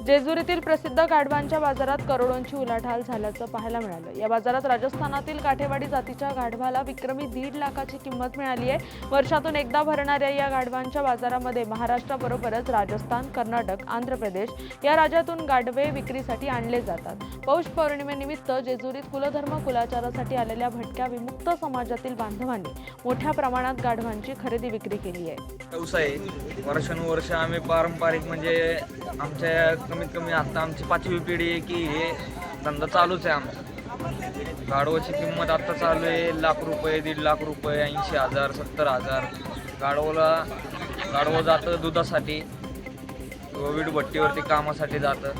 जेजुरीतील प्रसिद्ध गाढवांच्या बाजारात करोडोंची उलाढाल झाल्याचं पाहायला मिळालं। या बाजारात राजस्थानातील काठेवाडी जातीच्या गाढवाला विक्रमी 1.5 लाखाची किंमत मिळाली आहे। वर्षातून एकदा भरणाऱ्या या गाढवांच्या बाजारामध्ये महाराष्ट्राबरोबरच राजस्थान, कर्नाटक, आंध्र प्रदेश या राज्यातून गाढवे विक्रीसाठी आणले जातात। पौष पौर्णिमेनिमित्त जेजुरीत कुलधर्म कुलाचारासाठी आलेल्या भटक्या विमुक्त समाजातील बांधवांनी मोठ्या प्रमाणात गाढवांची खरेदी विक्री केली आहे। व्यवसाय वर्षानुवर्ष आम्ही पारंपरिक म्हणजे आमच्या कमीत कमी आता आमची 5वी पिढी आहे की हे धंदा चालूच आहे आमचा। गाढवाची किंमत आता चालू आहे ₹1,00,000, ₹1.5 लाख, 80,000, 70,000। गाढवं जातं दुधासाठी, वीटभट्टीवरती कामासाठी जातं,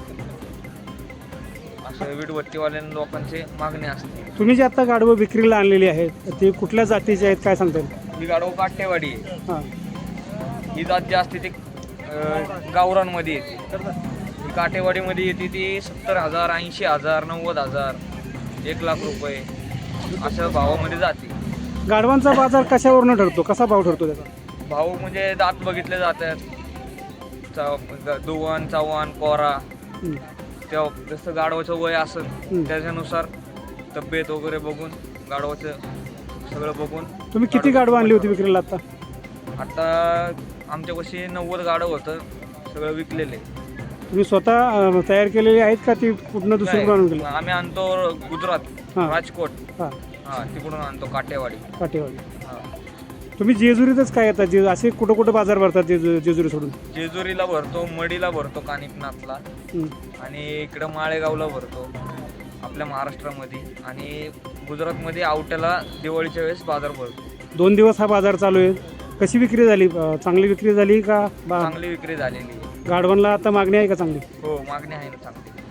असं वीटभट्टीवाल्या लोकांची मागणी असते। तुम्ही जे आता गाढवं विक्रीला आणलेली आहेत ते कुठल्या जातीचे आहेत काय सांगता येईल? ही गाढवं काठेवाडी आहे। हां, ही जात जी असते ती गावरांमध्ये येते। ही काठेवाडीमध्ये येते ती 70,000, 80,000, 90,000, ₹1,00,000 अशा भावामध्ये जाते। गाढवांचा बाजार कशावरून ठरतो, कसा भाव ठरतो त्याचा? भाव म्हणजे दात बघितले जातात, दुवण, चव्हाण, कोरा, हं. त्या जसं गाढवाचं वय असेल त्याच्यानुसार तब्येत वगैरे बघून गाढवाचं सगळं बघून। तुम्ही किती गाढवं आणली होती विक्रीला आता? आता आमच्यापाशी 90 गाढव होतं, सगळं विकलेलं आहे। तुम्ही स्वतः तयार केलेली आहेत का ती कुठनं दुसरीकडून आणून केली? आम्ही आणतो गुजरात, हां. राजकोट, हां, हा तिकडून आणतो काठेवाडी। काठेवाडी। हा. तुम्ही जेजुरीतच काय येतात असे कुठं कुठं बाजार भरतात जेजुरी सोडून? जेजुरीला भरतो, मडीला भरतो, कानिपनाथला, हं. आणि इकडं माळेगावला भरतो आपल्या महाराष्ट्रामध्ये, आणि गुजरातमध्ये आवट्याला दिवाळीच्या वेळेस बाजार भरतो। 2 दिवस हा बाजार चालू आहे। कशी विक्री झाली? चांगली विक्री झाली का? चांगली विक्री झालेली आहे। गाढवांना आता मागणी आहे का चांगली? हो, मागणी आहे ना चांगली।